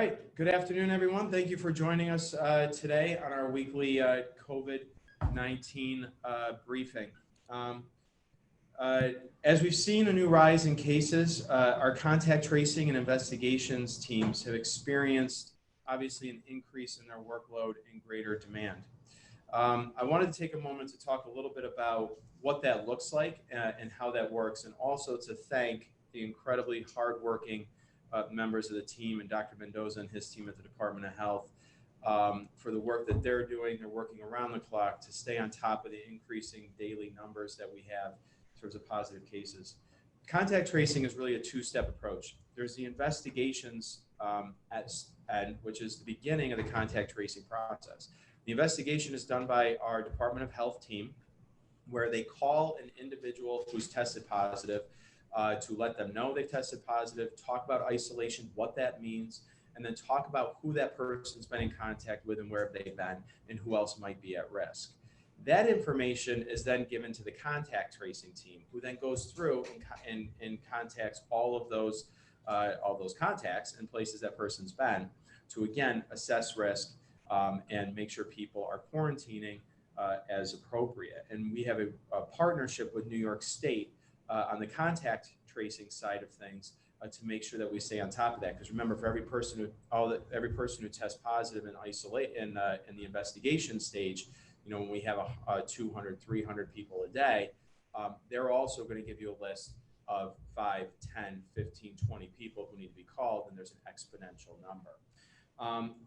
right. Good afternoon, everyone. Thank you for joining us today on our weekly COVID-19 briefing. As we've seen a new rise in cases, our contact tracing and investigations teams have experienced, obviously, an increase in their workload and greater demand. I wanted to take a moment to talk a little bit about what that looks like and how that works, and also to thank the incredibly hardworking members of the team and Dr. Mendoza and his team at the Department of Health for the work that they're doing. They're working around the clock to stay on top of the increasing daily numbers that we have in terms of positive cases. Contact tracing is really a two-step approach. There's the investigations, which is the beginning of the contact tracing process. The investigation is done by our Department of Health team, where they call an individual who's tested positive to let them know they tested positive, talk about isolation, what that means, and then talk about who that person's been in contact with and where they've been and who else might be at risk. That information is then given to the contact tracing team, who then goes through and contacts all of those contacts and places that person's been to, again, assess risk and make sure people are quarantining as appropriate. And we have a partnership with New York State on the contact tracing side of things to make sure that we stay on top of that. Because remember, for every person who tests positive and isolate in the investigation stage, you know, when we have 200, 300 people a day, they're also going to give you a list of 5, 10, 15, 20 people who need to be called, and there's an exponential number.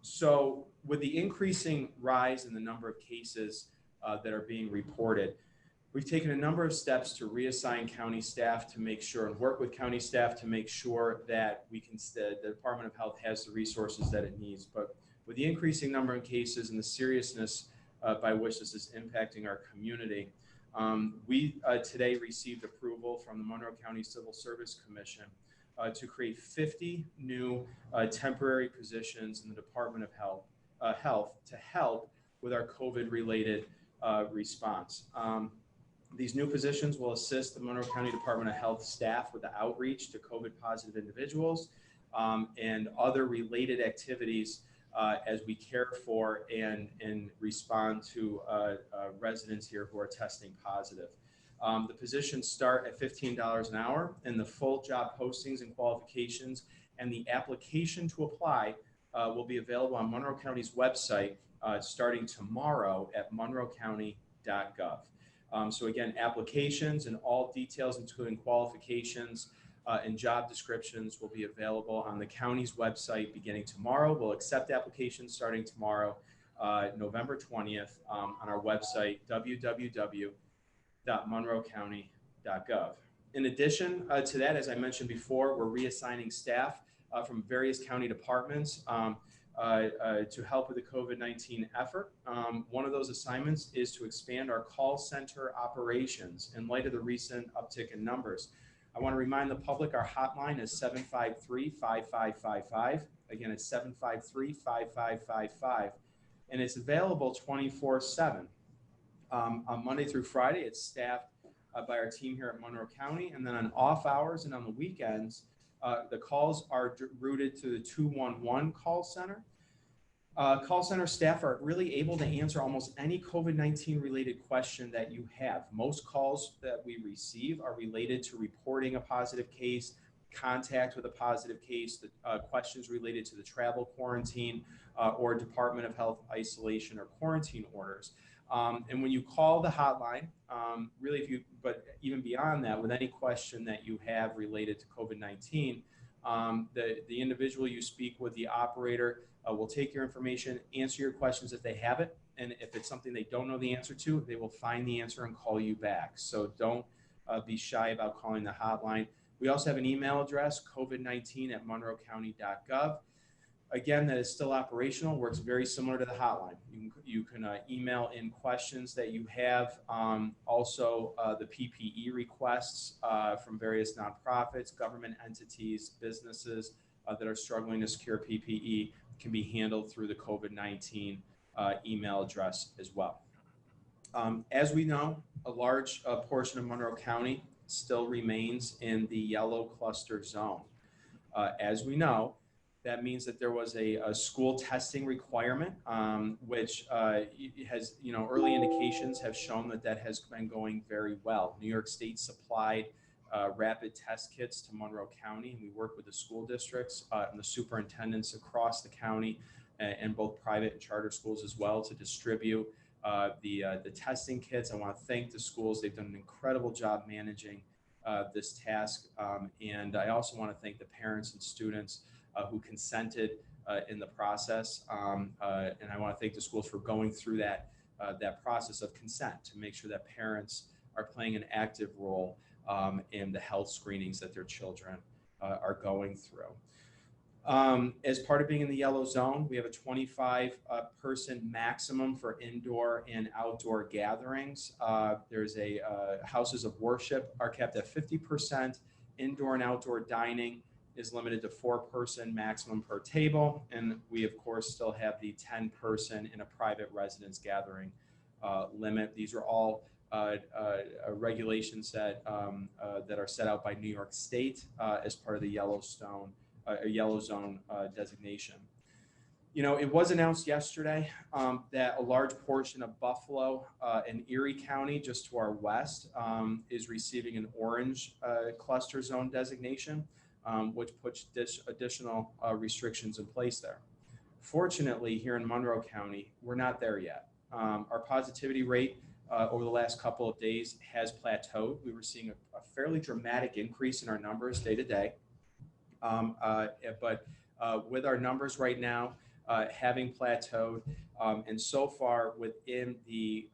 So with the increasing rise in the number of cases that are being reported, we've taken a number of steps to reassign county staff to make sure and work with county staff to make sure that the Department of Health has the resources that it needs. But with the increasing number of cases and the seriousness by which this is impacting our community, we today received approval from the Monroe County Civil Service Commission to create 50 new temporary positions in the Department of Health to help with our COVID-related response. These new positions will assist the Monroe County Department of Health staff with the outreach to COVID-positive individuals and other related activities as we care for and respond to residents here who are testing positive. The positions start at $15 an hour, and the full job postings and qualifications and the application to apply will be available on Monroe County's website starting tomorrow at monroecounty.gov. So again, applications and all details, including qualifications and job descriptions, will be available on the county's website beginning tomorrow. We'll accept applications starting tomorrow, November 20th, on our website, www.monroecounty.gov. In addition to that, as I mentioned before, we're reassigning staff from various county departments to help with the COVID-19 effort. One of those assignments is to expand our call center operations in light of the recent uptick in numbers. I want to remind the public our hotline is 753-5555. Again, it's 753-5555, and it's available 24/7. On Monday through Friday, it's staffed by our team here at Monroe County, and then on off hours and on the weekends, the calls are routed to the 211 call center. Call center staff are really able to answer almost any COVID-19 related question that you have. Most calls that we receive are related to reporting a positive case, contact with a positive case, the questions related to the travel quarantine or Department of Health isolation or quarantine orders. And when you call the hotline, but even beyond that, with any question that you have related to COVID-19, the individual you speak with, the operator, will take your information, answer your questions if they have it, and if it's something they don't know the answer to, they will find the answer and call you back. So don't be shy about calling the hotline. We also have an email address, covid19@monroecounty.gov. Again, that is still operational, works very similar to the hotline. You can email in questions that you have. Also, the PPE requests from various nonprofits, government entities, businesses that are struggling to secure PPE can be handled through the COVID-19 email address as well. As we know, a large portion of Monroe County still remains in the yellow cluster zone. As we know, That means that there was a school testing requirement, which has, early indications have shown that that has been going very well. New York State supplied rapid test kits to Monroe County, and we work with the school districts and the superintendents across the county and both private and charter schools as well to distribute the testing kits. I want to thank the schools. They've done an incredible job managing this task. And I also want to thank the parents and students who consented in the process. And I want to thank the schools for going through that process of consent to make sure that parents are playing an active role in the health screenings that their children are going through. As part of being in the yellow zone, we have a 25 person maximum for indoor and outdoor gatherings. There's houses of worship are kept at 50%. Indoor and outdoor dining is limited to 4-person maximum per table. And we, of course, still have the 10-person in a private residence gathering limit. These are all regulations that are set out by New York State as part of the yellow zone designation. It was announced yesterday that a large portion of Buffalo and Erie County, just to our west, is receiving an orange cluster zone designation, which puts additional restrictions in place there. Fortunately, here in Monroe County, we're not there yet. Our positivity rate over the last couple of days has plateaued. We were seeing a fairly dramatic increase in our numbers day to day. But with our numbers right now having plateaued, and so far within the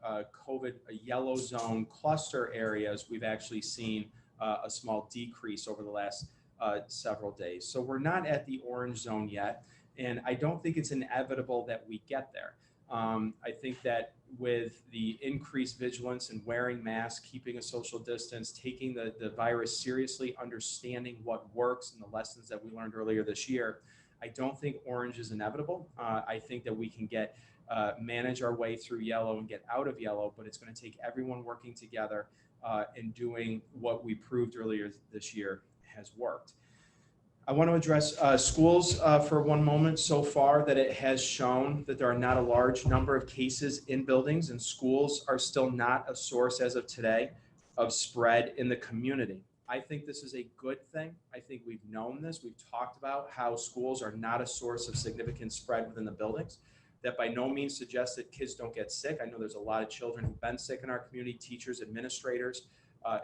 COVID yellow zone cluster areas, we've actually seen a small decrease over the last several days. So we're not at the orange zone yet, and I don't think it's inevitable that we get there. I think that with the increased vigilance and wearing masks, keeping a social distance, taking the virus seriously, understanding what works and the lessons that we learned earlier this year, I don't think orange is inevitable. I think that we can manage our way through yellow and get out of yellow, but it's going to take everyone working together and doing what we proved earlier this year has worked. I want to address schools for one moment. So far that it has shown that there are not a large number of cases in buildings, and schools are still not a source as of today of spread in the community. I think this is a good thing. I think we've known this. We've talked about how schools are not a source of significant spread within the buildings. That by no means suggests that kids don't get sick. I know there's a lot of children who've been sick in our community, teachers, administrators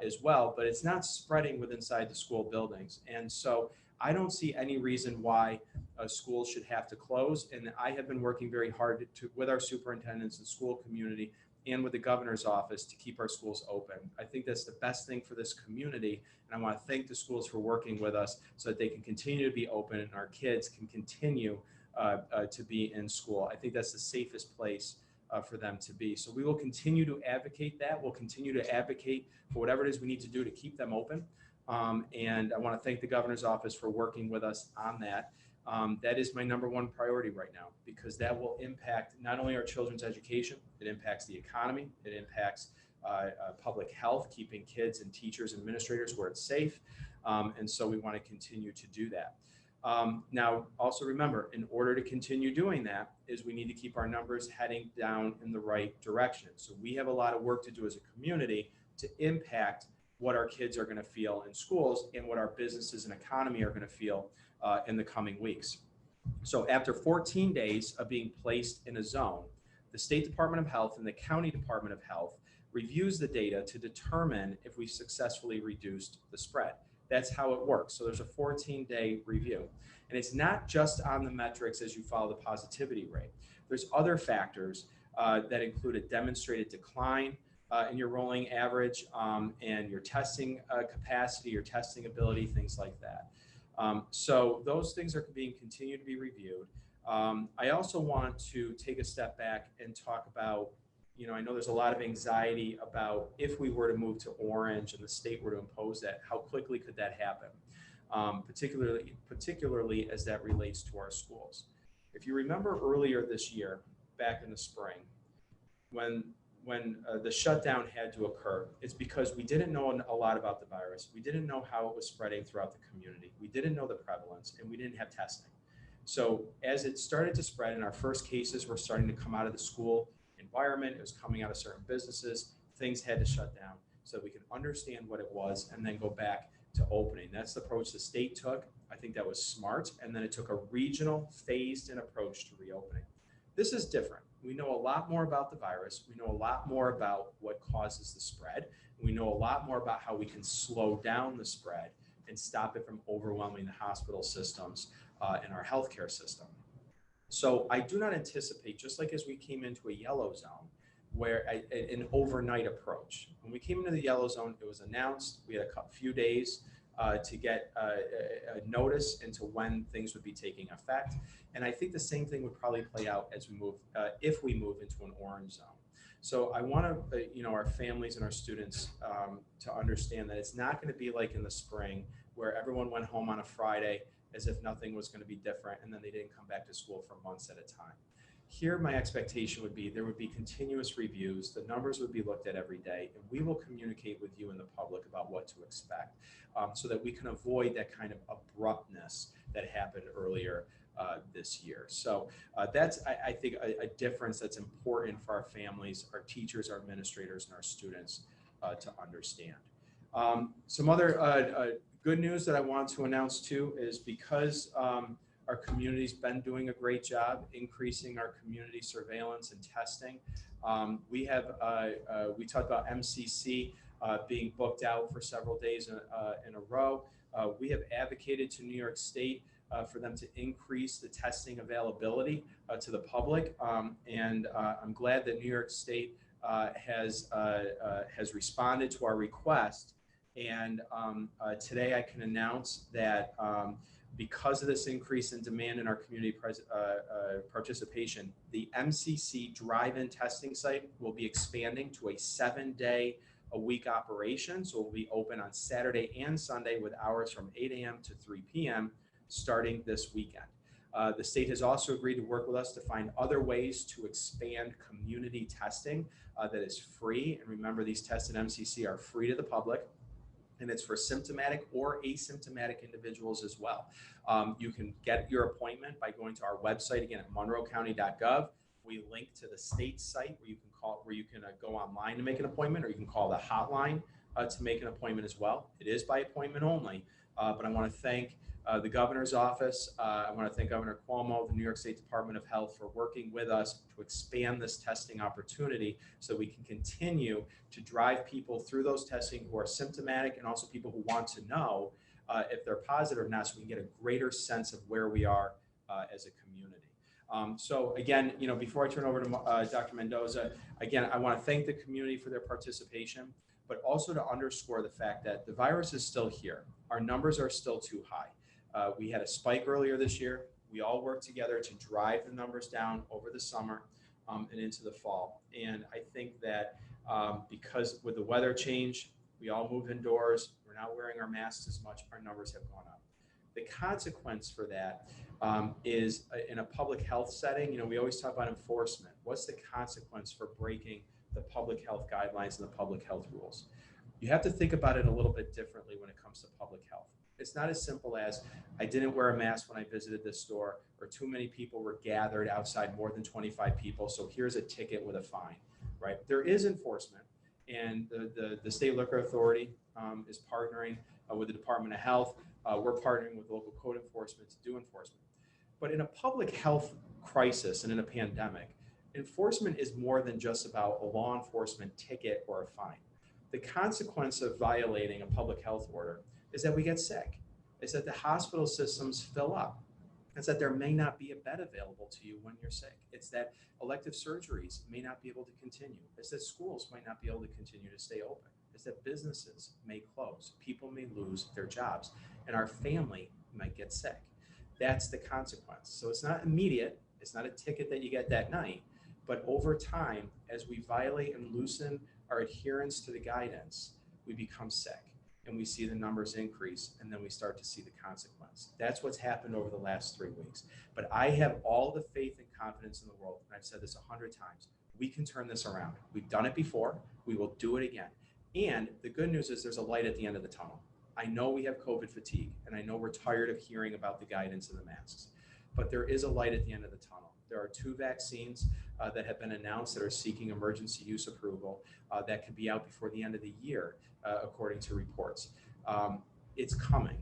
as well, but it's not spreading inside the school buildings. And so I don't see any reason why schools should have to close. And I have been working very hard with our superintendents and school community and with the governor's office to keep our schools open. I think that's the best thing for this community. And I want to thank the schools for working with us so that they can continue to be open and our kids can continue to be in school. I think that's the safest place for them to be. So we will continue to advocate that. We'll continue to advocate for whatever it is we need to do to keep them open. And I want to thank the governor's office for working with us on that. That is my number one priority right now, because that will impact not only our children's education, it impacts the economy, it impacts public health, keeping kids and teachers and administrators where it's safe. And so we want to continue to do that. Now, also remember, in order to continue doing that is we need to keep our numbers heading down in the right direction. So we have a lot of work to do as a community to impact what our kids are going to feel in schools and what our businesses and economy are going to feel in the coming weeks. So after 14 days of being placed in a zone, the State Department of Health and the County Department of Health reviews the data to determine if we successfully reduced the spread. That's how it works. So there's a 14-day review. And it's not just on the metrics as you follow the positivity rate. There's other factors that include a demonstrated decline in your rolling average and your testing capacity, your testing ability, things like that. So those things are being continued to be reviewed. I also want to take a step back and talk about, I know there's a lot of anxiety about if we were to move to orange and the state were to impose that, how quickly could that happen? Particularly as that relates to our schools. If you remember earlier this year, back in the spring, when the shutdown had to occur, it's because we didn't know a lot about the virus. We didn't know how it was spreading throughout the community. We didn't know the prevalence, and we didn't have testing. So as it started to spread and our first cases were starting to come out of the school environment, it was coming out of certain businesses, things had to shut down so we could understand what it was and then go back to opening. That's the approach the state took. I think that was smart. And then it took a regional phased in approach to reopening. This is different. We know a lot more about the virus. We know a lot more about what causes the spread. We know a lot more about how we can slow down the spread and stop it from overwhelming the hospital systems and our healthcare system. So I do not anticipate, just like as we came into a yellow zone, where an overnight approach. When we came into the yellow zone, it was announced. We had a few days to get a notice into when things would be taking effect. And I think the same thing would probably play out as we move, if we move into an orange zone. So I want to, our families and our students to understand that it's not going to be like in the spring where everyone went home on a Friday as if nothing was going to be different, and then they didn't come back to school for months at a time. Here, my expectation would be there would be continuous reviews, the numbers would be looked at every day, and we will communicate with you and the public about what to expect so that we can avoid that kind of abruptness that happened earlier this year. So that's, I think, a difference that's important for our families, our teachers, our administrators, and our students to understand. Some other good news that I want to announce too is because our community's been doing a great job increasing our community surveillance and testing. We talked about MCC being booked out for several days in a row. We have advocated to New York State for them to increase the testing availability to the public. And I'm glad that New York State has responded to our request. And today I can announce that because of this increase in demand in our community participation, the MCC drive-in testing site will be expanding to a 7-day-a-week operation. So we'll be open on Saturday and Sunday with hours from 8 a.m. to 3 p.m. starting this weekend. The state has also agreed to work with us to find other ways to expand community testing that is free. And remember, these tests at MCC are free to the public. And it's for symptomatic or asymptomatic individuals as well. You can get your appointment by going to our website, again, at monroecounty.gov. We link to the state site where you can go online to make an appointment, or you can call the hotline to make an appointment as well. It is by appointment only, but I want to thank the governor's office. I want to thank Governor Cuomo, the New York State Department of Health, for working with us to expand this testing opportunity so we can continue to drive people through those testing who are symptomatic and also people who want to know if they're positive or not, so we can get a greater sense of where we are as a community. So again, before I turn over to Dr. Mendoza, again, I want to thank the community for their participation, but also to underscore the fact that the virus is still here. Our numbers are still too high. We had a spike earlier this year. We all worked together to drive the numbers down over the summer and into the fall. And I think that because with the weather change, we all move indoors, we're not wearing our masks as much, our numbers have gone up. The consequence for that is in a public health setting, we always talk about enforcement. What's the consequence for breaking the public health guidelines and the public health rules? You have to think about it a little bit differently when it comes to public health. It's not as simple as I didn't wear a mask when I visited this store, or too many people were gathered outside, more than 25 people, so here's a ticket with a fine, right? There is enforcement, and the State Liquor Authority is partnering with the Department of Health. We're partnering with local code enforcement to do enforcement. But in a public health crisis and in a pandemic, enforcement is more than just about a law enforcement ticket or a fine. The consequence of violating a public health order is that we get sick. It's that the hospital systems fill up. It's that there may not be a bed available to you when you're sick. It's that elective surgeries may not be able to continue. It's that schools might not be able to continue to stay open. It's that businesses may close. People may lose their jobs, and our family might get sick. That's the consequence. So it's not immediate. It's not a ticket that you get that night. But over time, as we violate and loosen our adherence to the guidance, we become sick. And we see the numbers increase, and then we start to see the consequence. That's what's happened over the last 3 weeks. But I have all the faith and confidence in the world, and I've said this 100 times, we can turn this around. We've done it before, we will do it again. And the good news is there's a light at the end of the tunnel. I know we have COVID fatigue, and I know we're tired of hearing about the guidance and the masks. but there is a light at the end of the tunnel. There are 2 vaccines that have been announced that are seeking emergency use approval that could be out before the end of the year, according to reports. It's coming,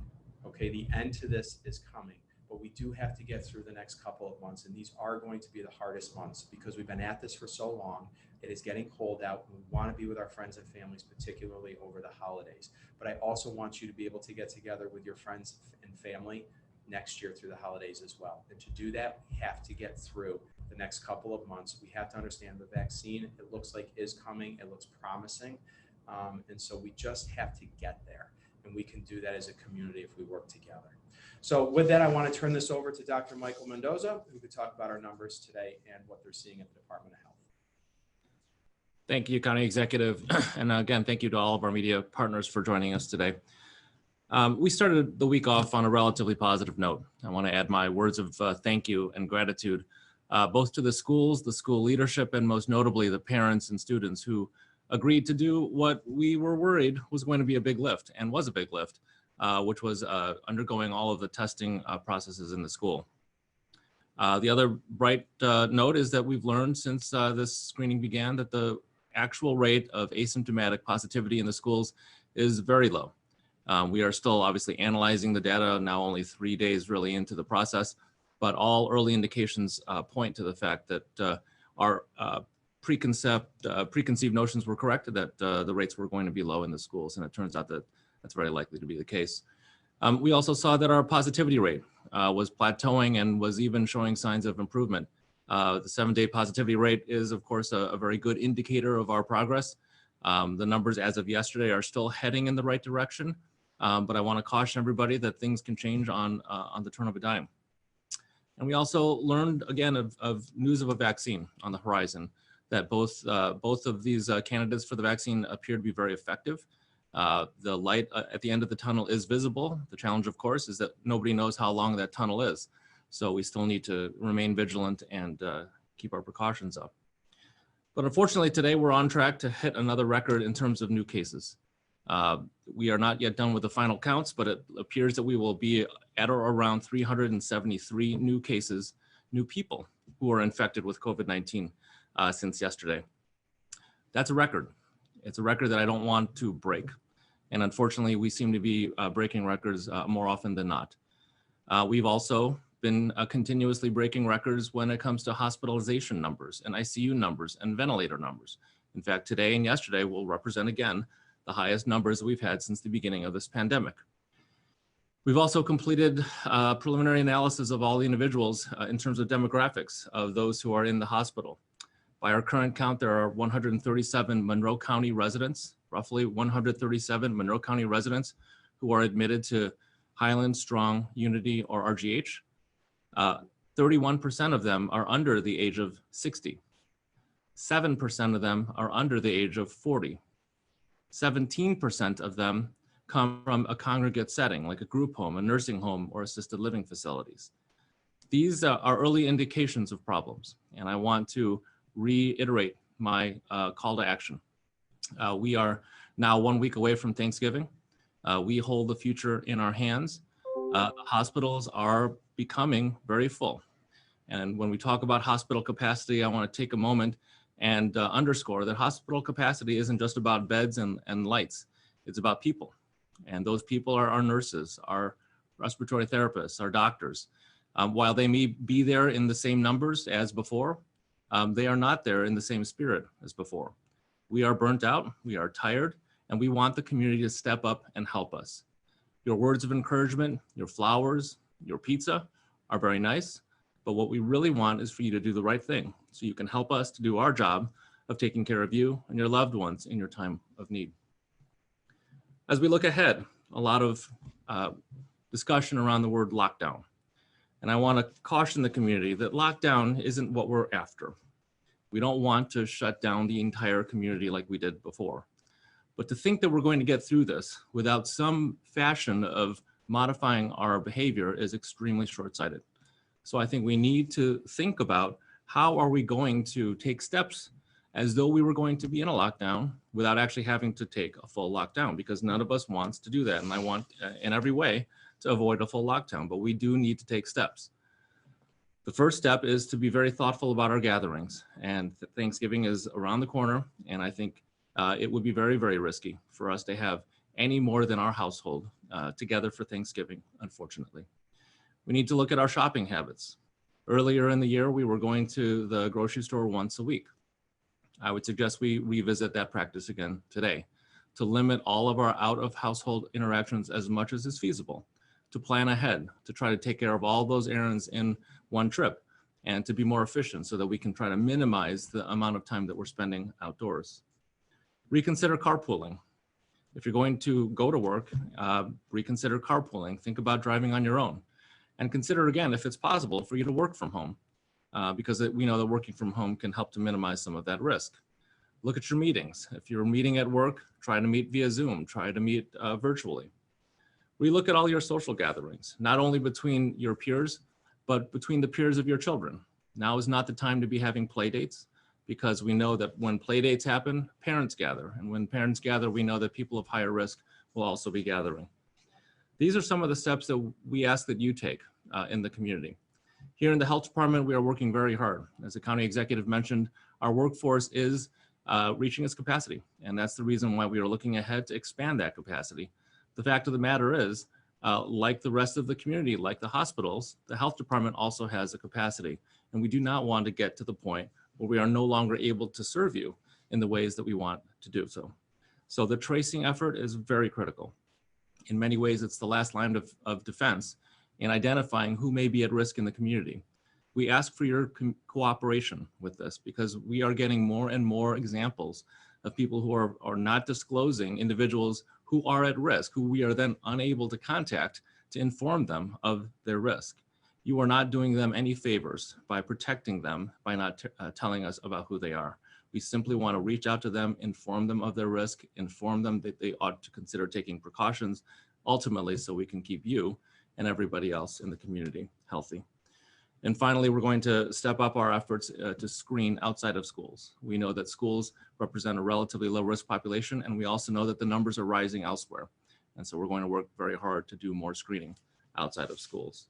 okay? The end to this is coming, but we do have to get through the next couple of months, and these are going to be the hardest months because we've been at this for so long. It is getting cold out. We want to be with our friends and families, particularly over the holidays. But I also want you to be able to get together with your friends and family next year through the holidays as well. And to do that, we have to get through the next couple of months. We have to understand the vaccine, it looks like is coming. It looks promising. And so we just have to get there. And we can do that as a community if we work together. So with that, I want to turn this over to Dr. Michael Mendoza, who could talk about our numbers today and what they're seeing at the Department of Health. Thank you, County Executive. And again, thank you to all of our media partners for joining us today. We started the week off on a relatively positive note. I want to add my words of thank you and gratitude, both to the schools, the school leadership, and most notably the parents and students who agreed to do what we were worried was going to be a big lift, and was a big lift, which was undergoing all of the testing processes in the school. The other bright note is that we've learned since this screening began that the actual rate of asymptomatic positivity in the schools is very low. We are still obviously analyzing the data, now only 3 days really into the process, but all early indications point to the fact that our preconceived notions were correct, that the rates were going to be low in the schools, and it turns out that that's very likely to be the case. We also saw that our positivity rate was plateauing and was even showing signs of improvement. The 7-day positivity rate is, of course, a very good indicator of our progress. The numbers as of yesterday are still heading in the right direction, but I want to caution everybody that things can change on the turn of a dime. And we also learned, again, of news of a vaccine on the horizon, that both of these candidates for the vaccine appear to be very effective. The light at the end of the tunnel is visible. The challenge, of course, is that nobody knows how long that tunnel is. So we still need to remain vigilant and keep our precautions up. But unfortunately, today we're on track to hit another record in terms of new cases. We are not yet done with the final counts, but it appears that we will be at or around 373 new cases, new people who are infected with COVID-19 since yesterday. That's a record. It's a record that I don't want to break. And unfortunately, we seem to be breaking records more often than not. We've also been continuously breaking records when it comes to hospitalization numbers and ICU numbers and ventilator numbers. In fact, today and yesterday will represent again the highest numbers that we've had since the beginning of this pandemic. We've also completed preliminary analysis of all the individuals in terms of demographics of those who are in the hospital. By our current count, there are 137 Monroe County residents, roughly 137 Monroe County residents who are admitted to Highland, Strong, Unity, or RGH. 31% of them are under the age of 60. 7% of them are under the age of 40. 17% of them come from a congregate setting, like a group home, a nursing home, or assisted living facilities. These are early indications of problems, and I want to reiterate my call to action. We are now 1 week away from Thanksgiving. We hold the future in our hands. Hospitals are becoming very full. And when we talk about hospital capacity, I want to take a moment and underscore that hospital capacity isn't just about beds and lights. It's about people. And those people are our nurses, our respiratory therapists, our doctors. While they may be there in the same numbers as before, they are not there in the same spirit as before. We are burnt out, we are tired, and we want the community to step up and help us. Your words of encouragement, your flowers, your pizza are very nice, but what we really want is for you to do the right thing so you can help us to do our job of taking care of you and your loved ones in your time of need. As we look ahead, a lot of discussion around the word lockdown. And I want to caution the community that lockdown isn't what we're after. We don't want to shut down the entire community like we did before. But to think that we're going to get through this without some fashion of modifying our behavior is extremely short-sighted. So I think we need to think about how are we going to take steps as though we were going to be in a lockdown without actually having to take a full lockdown, because none of us wants to do that. And I want in every way to avoid a full lockdown, but we do need to take steps. The first step is to be very thoughtful about our gatherings, and Thanksgiving is around the corner, and I think it would be very, very risky for us to have any more than our household together for Thanksgiving, unfortunately. We need to look at our shopping habits. Earlier in the year, we were going to the grocery store once a week. I would suggest we revisit that practice again today to limit all of our out-of-household interactions as much as is feasible, to plan ahead, to try to take care of all those errands in one trip, and to be more efficient so that we can try to minimize the amount of time that we're spending outdoors. Reconsider carpooling. If you're going to go to work, reconsider carpooling. Think about driving on your own. And consider again, if it's possible for you to work from home, because we know that working from home can help to minimize some of that risk. Look at your meetings. If you're meeting at work, try to meet via Zoom, try to meet virtually. Relook at all your social gatherings, not only between your peers, but between the peers of your children. Now is not the time to be having play dates, because we know that when play dates happen, parents gather. And when parents gather, we know that people of higher risk will also be gathering. These are some of the steps that we ask that you take in the community. Here in the health department, we are working very hard. As the county executive mentioned, our workforce is reaching its capacity. And that's the reason why we are looking ahead to expand that capacity. The fact of the matter is, like the rest of the community, like the hospitals, the health department also has a capacity. And we do not want to get to the point where we are no longer able to serve you in the ways that we want to do so. So the tracing effort is very critical. In many ways, it's the last line of defense in identifying who may be at risk in the community. We ask for your cooperation with this because we are getting more and more examples of people who are not disclosing individuals who are at risk, who we are then unable to contact to inform them of their risk. You are not doing them any favors by protecting them, by not telling us about who they are. We simply want to reach out to them, inform them of their risk, inform them that they ought to consider taking precautions, ultimately so we can keep you and everybody else in the community healthy. And finally, we're going to step up our efforts to screen outside of schools. We know that schools represent a relatively low risk population, and we also know that the numbers are rising elsewhere. And so we're going to work very hard to do more screening outside of schools.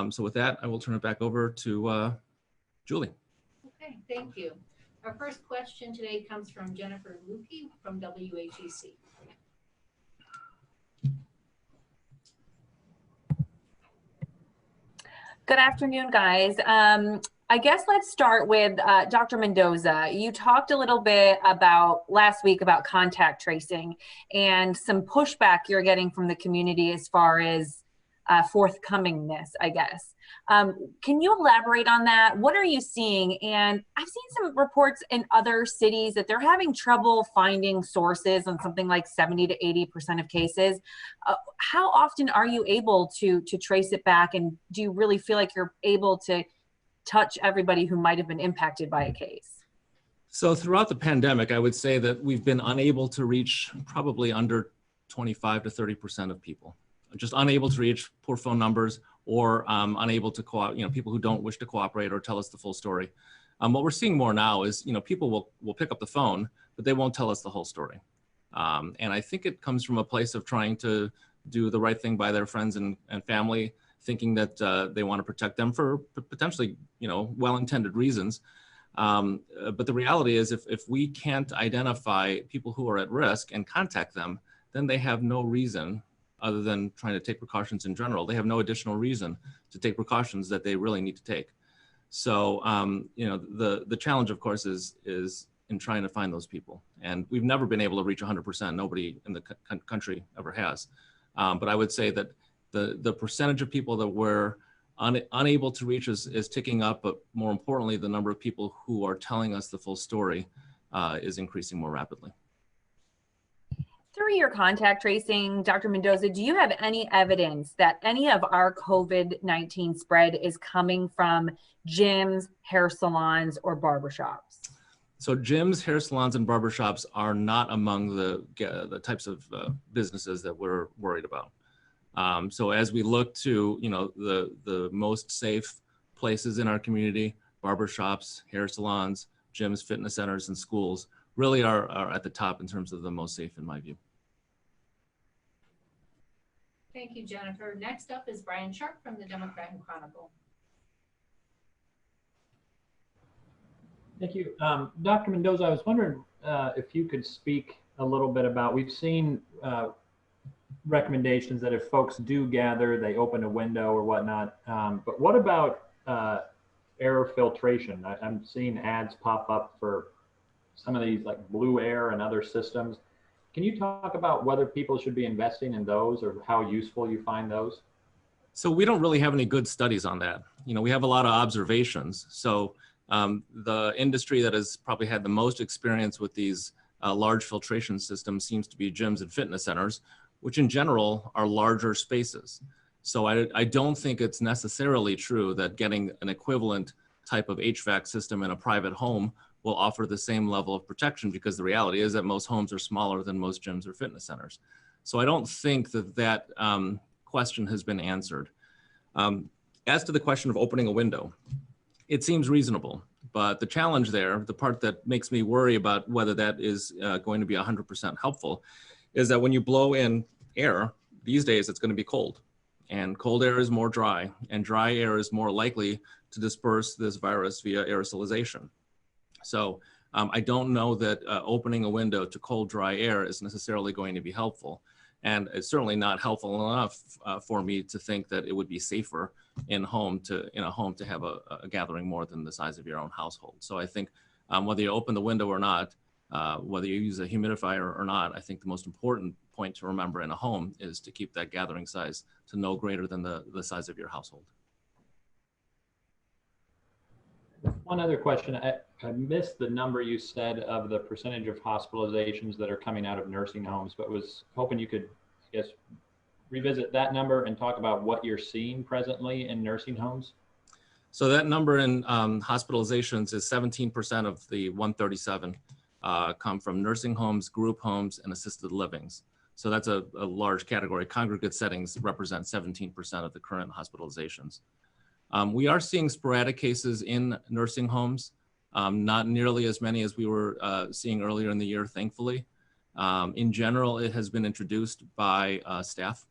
So with that, I will turn it back over to Julie. Okay, thank you. Our first question today comes from Jennifer Lukey from WHEC. Good afternoon, guys. I guess let's start with Dr. Mendoza. You talked a little bit about last week about contact tracing and some pushback you're getting from the community as far as forthcomingness, I guess. Can you elaborate on that? What are you seeing? And I've seen some reports in other cities that they're having trouble finding sources on something like 70 to 80% of cases. How often are you able to trace it back? And do you really feel like you're able to touch everybody who might have been impacted by a case? So throughout the pandemic, I would say that we've been unable to reach probably under 25 to 30% of people. Just unable to reach, poor phone numbers, or unable to people who don't wish to cooperate or tell us the full story. What we're seeing more now is, people will pick up the phone, but they won't tell us the whole story. And I think it comes from a place of trying to do the right thing by their friends and family, thinking that they want to protect them for potentially, well-intended reasons. But the reality is, if we can't identify people who are at risk and contact them, then they have no reason, other than trying to take precautions in general, they have no additional reason to take precautions that they really need to take. So, the challenge, of course, is in trying to find those people. And we've never been able to reach 100%. Nobody in the country ever has. But I would say that the percentage of people that we're unable to reach is ticking up, but more importantly, the number of people who are telling us the full story is increasing more rapidly. Through your contact tracing, Dr. Mendoza, do you have any evidence that any of our COVID-19 spread is coming from gyms, hair salons, or barbershops? So gyms, hair salons, and barbershops are not among the types of businesses that we're worried about. So as we look to the most safe places in our community, barbershops, hair salons, gyms, fitness centers, and schools really are at the top in terms of the most safe, in my view. Thank you, Jennifer. Next up is Brian Sharp from the Democrat and Chronicle. Thank you. Dr. Mendoza, I was wondering if you could speak a little bit about, we've seen recommendations that if folks do gather, they open a window or whatnot. But what about air filtration? I'm seeing ads pop up for some of these like Blue Air and other systems. Can you talk about whether people should be investing in those or how useful you find those? So we don't really have any good studies on that. We have a lot of observations. So the industry that has probably had the most experience with these large filtration systems seems to be gyms and fitness centers, which in general are larger spaces. So I don't think it's necessarily true that getting an equivalent type of HVAC system in a private home will offer the same level of protection, because the reality is that most homes are smaller than most gyms or fitness centers. So I don't think that question has been answered. As to the question of opening a window, it seems reasonable, but the challenge there, the part that makes me worry about whether that is going to be 100% helpful, is that when you blow in air, these days it's going to be cold, and cold air is more dry, and dry air is more likely to disperse this virus via aerosolization. So I don't know that opening a window to cold, dry air is necessarily going to be helpful. And it's certainly not helpful enough for me to think that it would be safer in a home to have a gathering more than the size of your own household. So I think whether you open the window or not, whether you use a humidifier or not, I think the most important point to remember in a home is to keep that gathering size to no greater than the size of your household. One other question. I missed the number you said of the percentage of hospitalizations that are coming out of nursing homes, but was hoping you could, I guess, revisit that number and talk about what you're seeing presently in nursing homes. So that number in hospitalizations is 17% of the 137 come from nursing homes, group homes, and assisted livings. So that's a large category. Congregate settings represent 17% of the current hospitalizations. We are seeing sporadic cases in nursing homes, not nearly as many as we were seeing earlier in the year, thankfully. In general, it has been introduced by staff.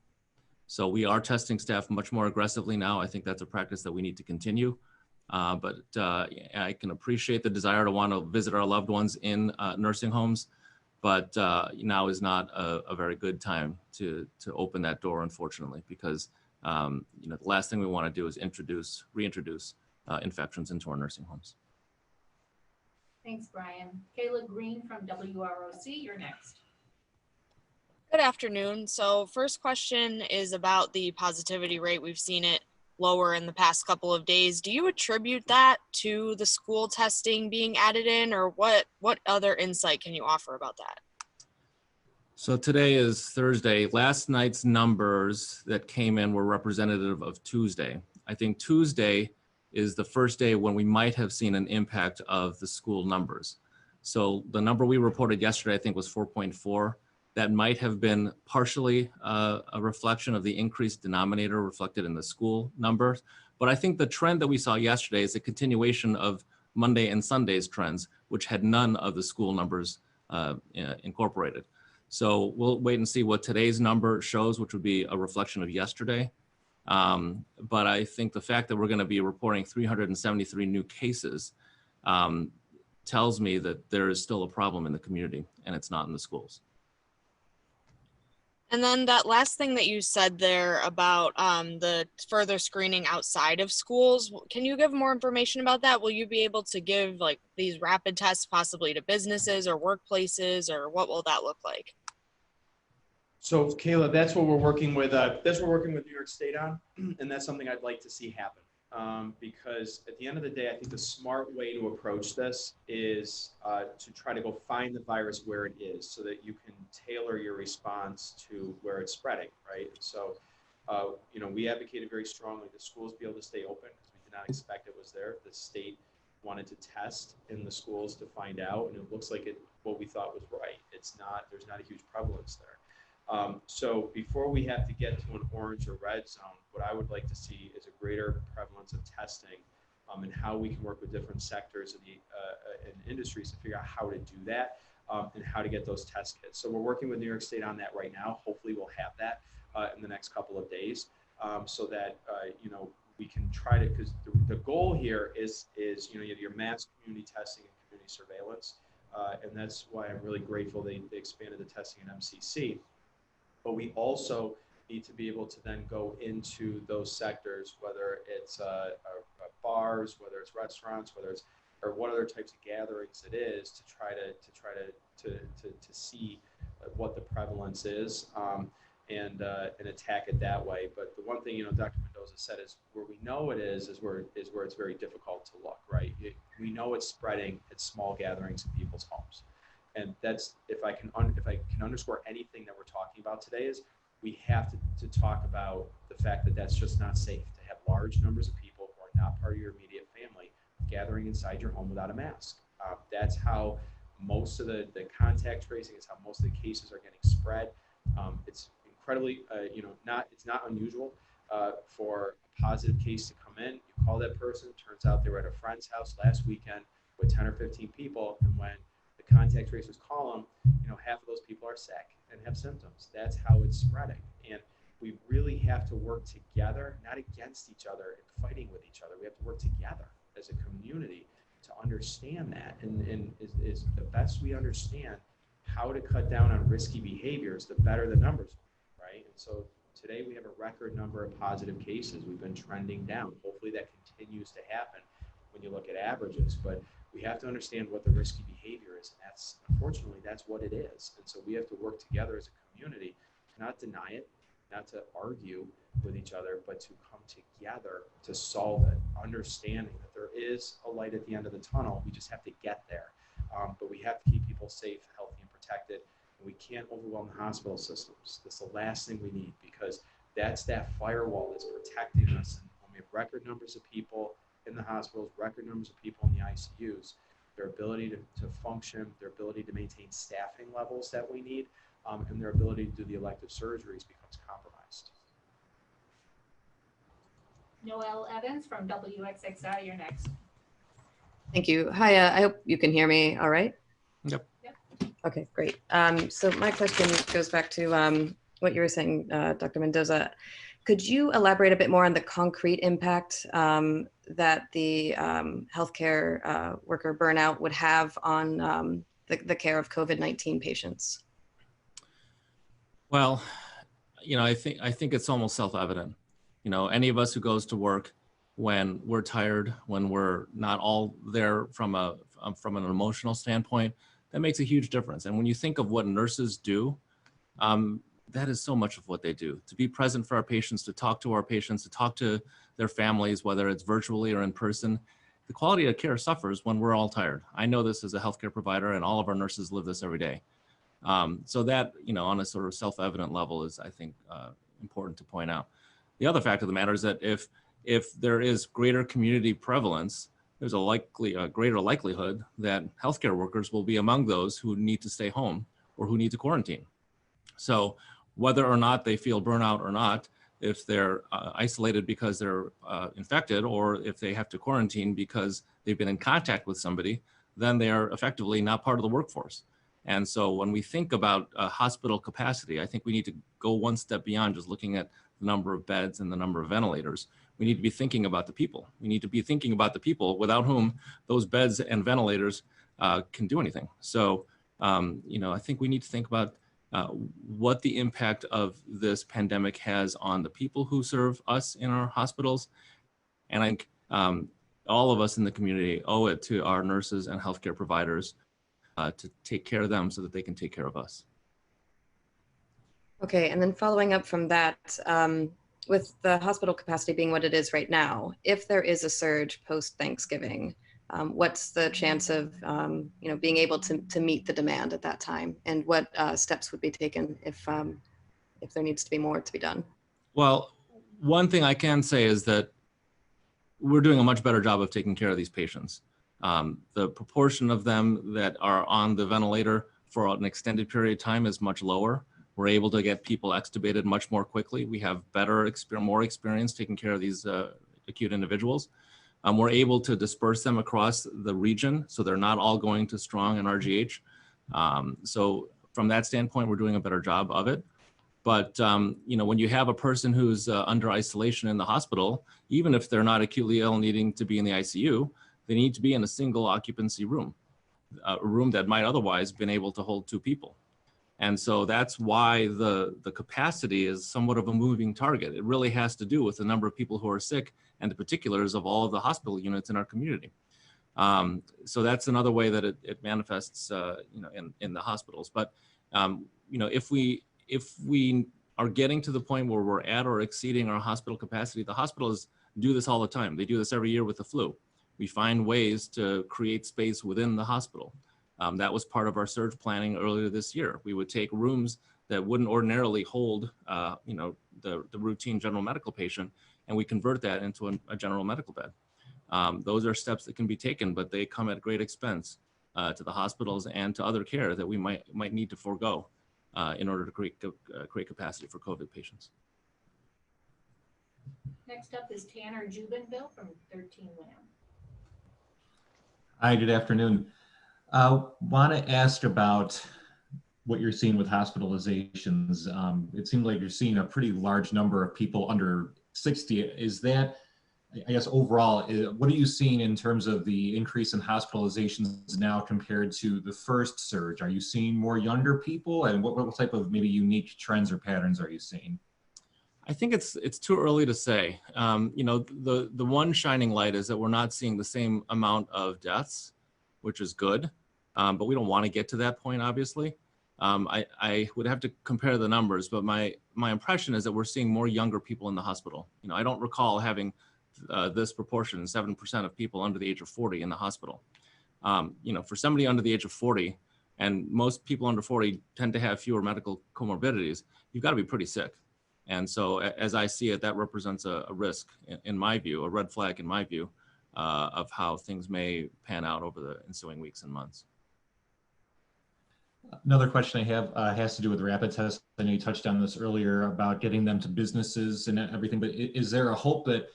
So we are testing staff much more aggressively now. I think that's a practice that we need to continue. But I can appreciate the desire to want to visit our loved ones in nursing homes, but now is not a very good time to open that door, unfortunately, because the last thing we want to do is reintroduce infections into our nursing homes. Thanks, Brian. Kayla Green from WROC, you're next. Good afternoon. So first question is about the positivity rate. We've seen it lower in the past couple of days. Do you attribute that to the school testing being added in, or what other insight can you offer about that? So today is Thursday. Last night's numbers that came in were representative of Tuesday. I think Tuesday is the first day when we might have seen an impact of the school numbers. So the number we reported yesterday, I think, was 4.4. That might have been partially a reflection of the increased denominator reflected in the school numbers. But I think the trend that we saw yesterday is a continuation of Monday and Sunday's trends, which had none of the school numbers incorporated. So we'll wait and see what today's number shows, which would be a reflection of yesterday. But I think the fact that we're going to be reporting 373 new cases tells me that there is still a problem in the community, and it's not in the schools. And then that last thing that you said there about the further screening outside of schools, can you give more information about that? Will you be able to give like these rapid tests possibly to businesses or workplaces, or what will that look like? So Kayla, that's what we're working with. That's what we're working with New York State on, and that's something I'd like to see happen. Because at the end of the day, I think the smart way to approach this is to try to go find the virus where it is, so that you can tailor your response to where it's spreading, right? So, we advocated very strongly that schools be able to stay open because we did not expect it was there. The state wanted to test in the schools to find out, and it looks like what we thought was right. It's not. There's not a huge prevalence there. So before we have to get to an orange or red zone, what I would like to see is a greater prevalence of testing, and how we can work with different sectors of and industries to figure out how to do that, and how to get those test kits. So we're working with New York State on that right now. Hopefully we'll have that in the next couple of days, so that we can try to, because the goal here is you know, your mass community testing and community surveillance, and that's why I'm really grateful they expanded the testing in MCC. But we also need to be able to then go into those sectors, whether it's bars, whether it's restaurants, whether it's or what other types of gatherings it is, to try to see what the prevalence is, and attack it that way. But the one thing, you know, Dr. Mendoza said is where we know it is where it's very difficult to look, right? We know it's spreading at small gatherings in people's homes, and that's, if I can underscore anything that we're talking about today, is we have to talk about the fact that that's just not safe to have large numbers of people who are not part of your immediate family gathering inside your home without a mask. That's how most of the contact tracing is, how most of the cases are getting spread. It's incredibly, you know, it's not unusual for a positive case to come in. You call that person, turns out they were at a friend's house last weekend with 10 or 15 people, and when the contact tracers call them, you know, half of those people are sick and have symptoms. That's how it's spreading. And we really have to work together, not against each other and fighting with each other. We have to work together as a community to understand that. And is the best we understand how to cut down on risky behaviors, the better the numbers are, right? And so today we have a record number of positive cases. We've been trending down. Hopefully that continues to happen when you look at averages, but we have to understand what the risky behavior is. And that's, unfortunately, that's what it is. And so we have to work together as a community to not deny it, not to argue with each other, but to come together to solve it, understanding that there is a light at the end of the tunnel. We just have to get there. But we have to keep people safe, healthy, and protected. And we can't overwhelm the hospital systems. That's the last thing we need, because that's that firewall that's protecting us. And when we have record numbers of people in the hospitals, record numbers of people in the ICUs, their ability to function, their ability to maintain staffing levels that we need, and their ability to do the elective surgeries becomes compromised. Noelle Evans from WXXI, you're next. Thank you. Hi, I hope you can hear me all right. Yep. Okay, great. So my question goes back to what you were saying, Dr. Mendoza. Could you elaborate a bit more on the concrete impact that the healthcare worker burnout would have on the care of COVID-19 patients? Well, you know, I think it's almost self-evident. You know, any of us who goes to work when we're tired, when we're not all there from an emotional standpoint, that makes a huge difference. And when you think of what nurses do, that is so much of what they do. To be present for our patients, to talk to our patients, to talk to their families, whether it's virtually or in person, the quality of care suffers when we're all tired. I know this as a healthcare provider, and all of our nurses live this every day. So that, you know, on a sort of self-evident level is, I think, important to point out. The other fact of the matter is that if there is greater community prevalence, there's a greater likelihood that healthcare workers will be among those who need to stay home or who need to quarantine. So whether or not they feel burnout or not, if they're isolated because they're infected, or if they have to quarantine because they've been in contact with somebody, then they are effectively not part of the workforce. And so when we think about hospital capacity, I think we need to go one step beyond just looking at the number of beds and the number of ventilators. We need to be thinking about the people. We need to be thinking about the people without whom those beds and ventilators can do anything. So, you know, I think we need to think about what the impact of this pandemic has on the people who serve us in our hospitals. And I think all of us in the community owe it to our nurses and healthcare providers to take care of them so that they can take care of us. Okay, and then following up from that, with the hospital capacity being what it is right now, if there is a surge post-Thanksgiving, what's the chance of you know, being able to meet the demand at that time, and what steps would be taken if there needs to be more to be done? Well, one thing I can say is that we're doing a much better job of taking care of these patients. The proportion of them that are on the ventilator for an extended period of time is much lower. We're able to get people extubated much more quickly. We have more experience taking care of these acute individuals. We're able to disperse them across the region, so they're not all going to Strong and RGH. So from that standpoint, we're doing a better job of it. But when you have a person who's under isolation in the hospital, even if they're not acutely ill needing to be in the ICU, they need to be in a single occupancy room, a room that might otherwise been able to hold 2 people. And so that's why the capacity is somewhat of a moving target. It really has to do with the number of people who are sick and the particulars of all of the hospital units in our community. So that's another way that it manifests, in the hospitals. But if we are getting to the point where we're at or exceeding our hospital capacity, the hospitals do this all the time. They do this every year with the flu. We find ways to create space within the hospital. That was part of our surge planning earlier this year. We would take rooms that wouldn't ordinarily hold, the routine general medical patient, and we convert that into a general medical bed. Those are steps that can be taken, but they come at great expense to the hospitals and to other care that we might need to forego in order to create capacity for COVID patients. Next up is Tanner Jubinville from 13 Lamb. Hi, good afternoon. Want to ask about what you're seeing with hospitalizations. It seems like you're seeing a pretty large number of people under 60. Is that, I guess, overall, what are you seeing in terms of the increase in hospitalizations now compared to the first surge? Are you seeing more younger people, and what type of maybe unique trends or patterns are you seeing? I think it's too early to say. The one shining light is that we're not seeing the same amount of deaths, which is good, but we don't want to get to that point, obviously. I would have to compare the numbers, but my impression is that we're seeing more younger people in the hospital. I don't recall having this proportion, 7% of people under the age of 40 in the hospital. For somebody under the age of 40, and most people under 40 tend to have fewer medical comorbidities, you've got to be pretty sick. And so as I see it, that represents a risk, in my view, a red flag in my view, of how things may pan out over the ensuing weeks and months. Another question I have has to do with rapid tests. I know you touched on this earlier about getting them to businesses and everything, but is there a hope that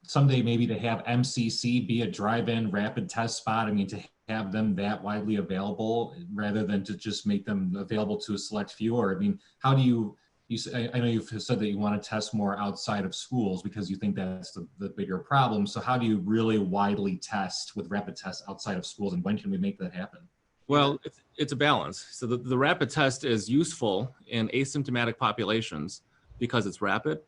someday maybe to have MCC be a drive-in rapid test spot? I mean, to have them that widely available rather than to just make them available to a select few? Or, I mean, how do you I know you've said that you want to test more outside of schools because you think that's the bigger problem. So how do you really widely test with rapid tests outside of schools, and when can we make that happen? Well, it's a balance. So the rapid test is useful in asymptomatic populations because it's rapid,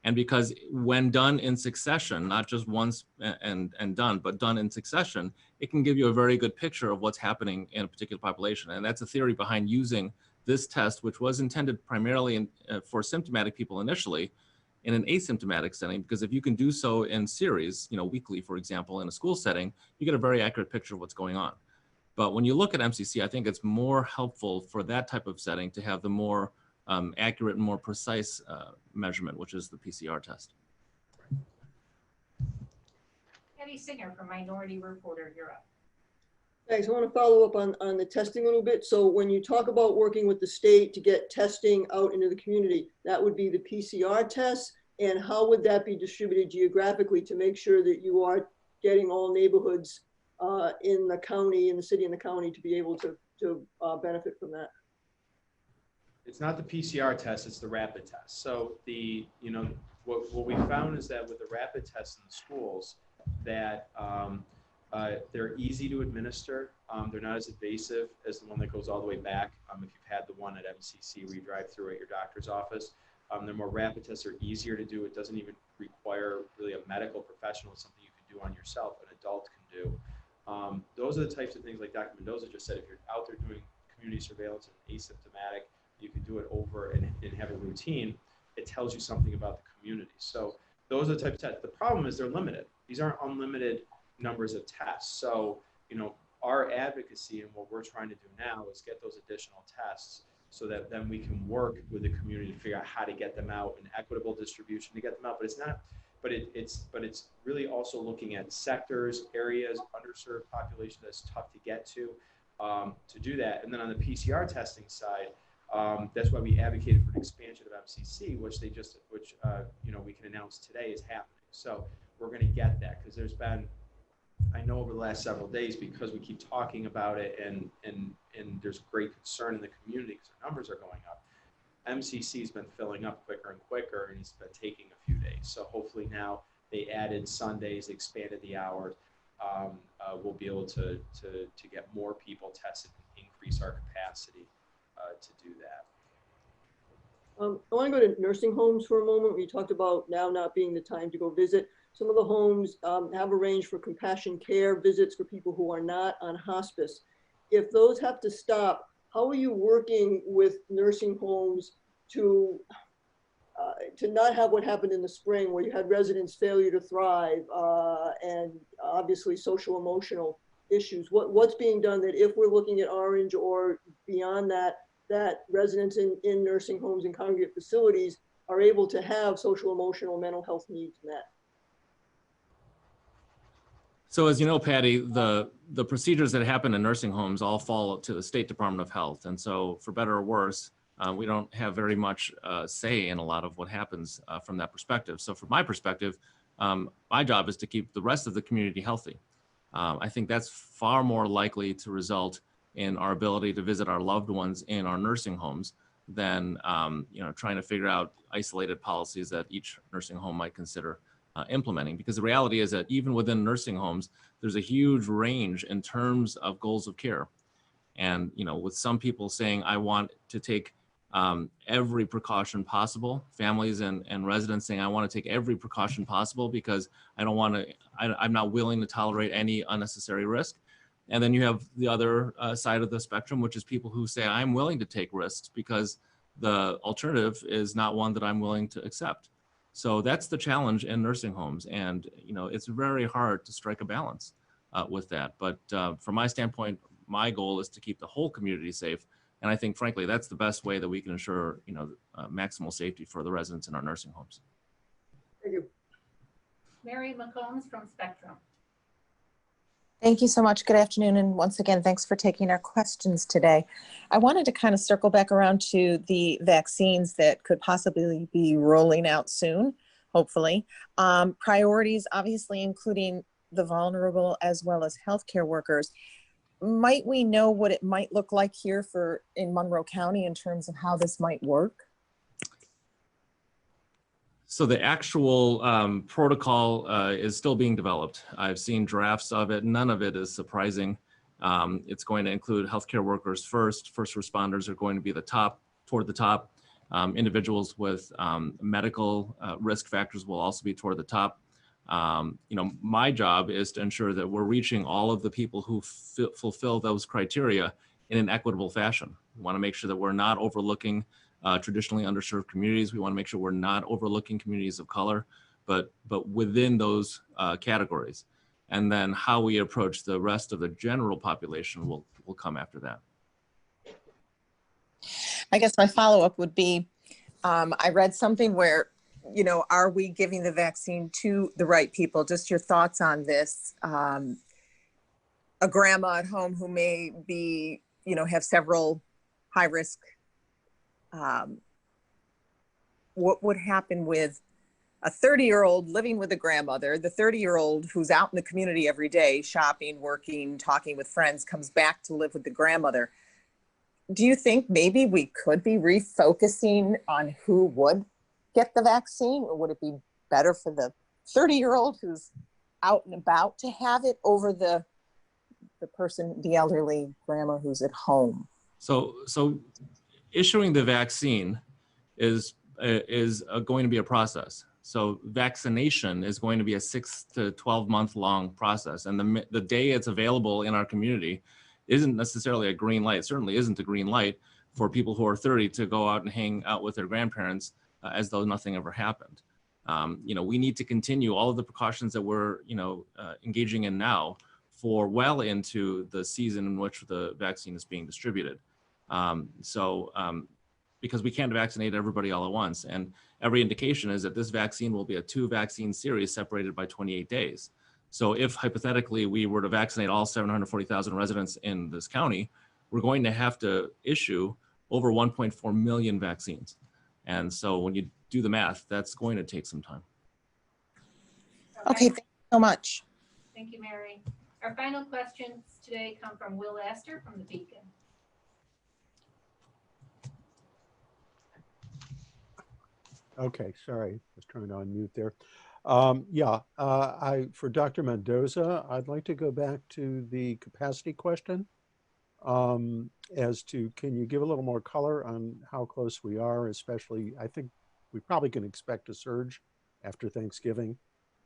and because when done in succession, not just once and done, but done in succession, it can give you a very good picture of what's happening in a particular population. And that's a theory behind using this test, which was intended primarily for symptomatic people initially, in an asymptomatic setting, because if you can do so in series, weekly, for example, in a school setting, you get a very accurate picture of what's going on. But when you look at MCC, I think it's more helpful for that type of setting to have the more accurate and more precise measurement, which is the PCR test. Eddie Singer from Minority Reporter, you're up. Thanks. I want to follow up on the testing a little bit. So when you talk about working with the state to get testing out into the community, that would be the PCR tests. And how would that be distributed geographically to make sure that you are getting all neighborhoods in the county, in the city and the county, to be able to benefit from that? It's not the PCR test, it's the rapid test. So what we found is that with the rapid tests in the schools, that they're easy to administer. They're not as invasive as the one that goes all the way back. If you've had the one at MCC where you drive through at your doctor's office, they're more rapid tests. Are easier to do. It doesn't even require really a medical professional. It's something you can do on yourself. An adult can do. Those are the types of things, like Dr. Mendoza just said. If you're out there doing community surveillance and asymptomatic, you can do it over and have a routine. It tells you something about the community. So those are the types of tests. The problem is they're limited. These aren't unlimited numbers of tests. So, our advocacy and what we're trying to do now is get those additional tests so that then we can work with the community to figure out how to get them out, an equitable distribution to get them out. But it's really also looking at sectors, areas, underserved population that's tough to get to do that. And then on the PCR testing side, that's why we advocated for an expansion of MCC, which we can announce today is happening. So we're going to get that, because there's been, I know over the last several days, because we keep talking about it and there's great concern in the community because our numbers are going up. MCC's been filling up quicker and quicker, and it's been taking a few days. So hopefully now they added Sundays, expanded the hours. We'll be able to get more people tested and increase our capacity to do that. I want to go to nursing homes for a moment. We talked about now not being the time to go visit. Some of the homes have arranged for compassion care visits for people who are not on hospice. If those have to stop, how are you working with nursing homes to not have what happened in the spring, where you had residents' failure to thrive and obviously social emotional issues? What's being done that if we're looking at Orange or beyond that, that residents in nursing homes and congregate facilities are able to have social emotional mental health needs met? So as you know, Patty, the procedures that happen in nursing homes all fall to the State Department of Health. And so for better or worse, we don't have very much say in a lot of what happens from that perspective. So from my perspective, my job is to keep the rest of the community healthy. I think that's far more likely to result in our ability to visit our loved ones in our nursing homes than trying to figure out isolated policies that each nursing home might consider implementing. Because the reality is that even within nursing homes, there's a huge range in terms of goals of care. And with some people saying, I want to take every precaution possible, families and residents saying, I want to take every precaution possible because I'm not willing to tolerate any unnecessary risk. And then you have the other side of the spectrum, which is people who say, I'm willing to take risks because the alternative is not one that I'm willing to accept. So that's the challenge in nursing homes. And, it's very hard to strike a balance with that. But from my standpoint, my goal is to keep the whole community safe. And I think, frankly, that's the best way that we can ensure, maximal safety for the residents in our nursing homes. Thank you. Mary McCombs from Spectrum. Thank you so much. Good afternoon. And once again, thanks for taking our questions today. I wanted to kind of circle back around to the vaccines that could possibly be rolling out soon, hopefully. Priorities, obviously, including the vulnerable as well as healthcare workers. Might we know what it might look like here in Monroe County in terms of how this might work? So the actual protocol is still being developed. I've seen drafts of it. None of it is surprising. It's going to include healthcare workers first. First responders are going to be toward the top. Individuals with medical risk factors will also be toward the top. My job is to ensure that we're reaching all of the people who fulfill those criteria in an equitable fashion. We want to make sure that we're not overlooking traditionally underserved communities. We want to make sure we're not overlooking communities of color, but within those categories. And then how we approach the rest of the general population will come after that. I guess my follow-up would be, I read something where, are we giving the vaccine to the right people? Just your thoughts on this. A grandma at home who may be, have several high-risk. What would happen with a 30-year-old living with a grandmother, the 30-year-old who's out in the community every day, shopping, working, talking with friends, comes back to live with the grandmother? Do you think maybe we could be refocusing on who would get the vaccine, or would it be better for the 30-year-old who's out and about to have it over the elderly grandma who's at home? So issuing the vaccine is going to be a process. So vaccination is going to be a 6 to 12 month long process. And the day it's available in our community isn't necessarily a green light. It certainly isn't a green light for people who are 30 to go out and hang out with their grandparents as though nothing ever happened. We need to continue all of the precautions that we're engaging in now for well into the season in which the vaccine is being distributed. Because we can't vaccinate everybody all at once. And every indication is that this vaccine will be a 2-vaccine series separated by 28 days. So if hypothetically we were to vaccinate all 740,000 residents in this county, we're going to have to issue over 1.4 million vaccines. And so when you do the math, that's going to take some time. Okay, thank you so much. Thank you, Mary. Our final questions today come from Will Astor from the Beacon. Okay, sorry, was trying to unmute there. For Dr. Mendoza, I'd like to go back to the capacity question. As to, can you give a little more color on how close we are, especially, I think we probably can expect a surge after Thanksgiving,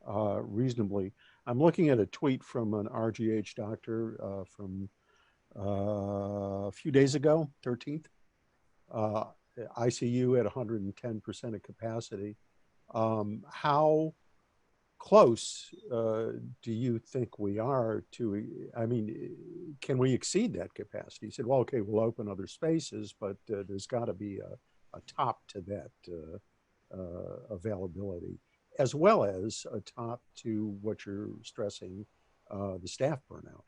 reasonably. I'm looking at a tweet from an RGH doctor from a few days ago, 13th. ICU at 110% of capacity. How close do you think we are to, I mean, can we exceed that capacity? He said, well, okay, we'll open other spaces, but there's got to be a top to that availability, as well as a top to what you're stressing, the staff burnout.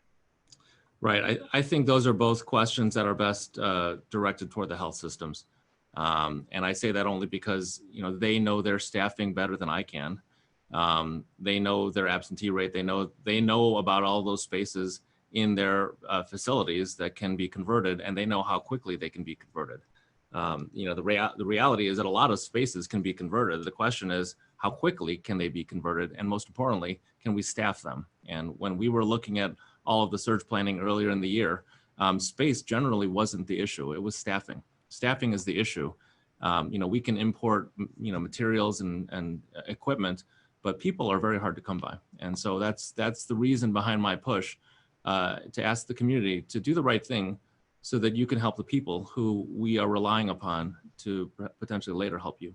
Right. I think those are both questions that are best directed toward the health systems. And I say that only because, you know, they know their staffing better than I can. They know their absentee rate. They know about all those spaces in their facilities that can be converted, and they know how quickly they can be converted. You know, the reality is that a lot of spaces can be converted. The question is, how quickly can they be converted? And most importantly, can we staff them? And when we were looking at all of the surge planning earlier in the year, space generally wasn't the issue. It was staffing. Staffing is the issue. You know, we can import, you know, materials and equipment, but people are very hard to come by. And so that's the reason behind my push to ask the community to do the right thing so that you can help the people who we are relying upon to potentially later help you.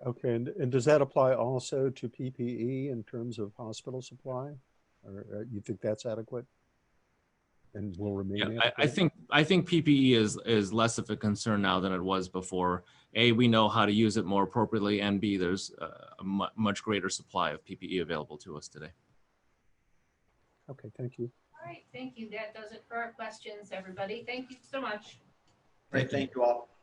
Okay, and does that apply also to PPE in terms of hospital supply? Or you think that's adequate and will remain adequate? I think PPE is less of a concern now than it was before. A, we know how to use it more appropriately, and B, there's a much greater supply of PPE available to us today. Okay, thank you. All right, thank you. That does it for our questions, everybody. Thank you so much. Great, thank you all.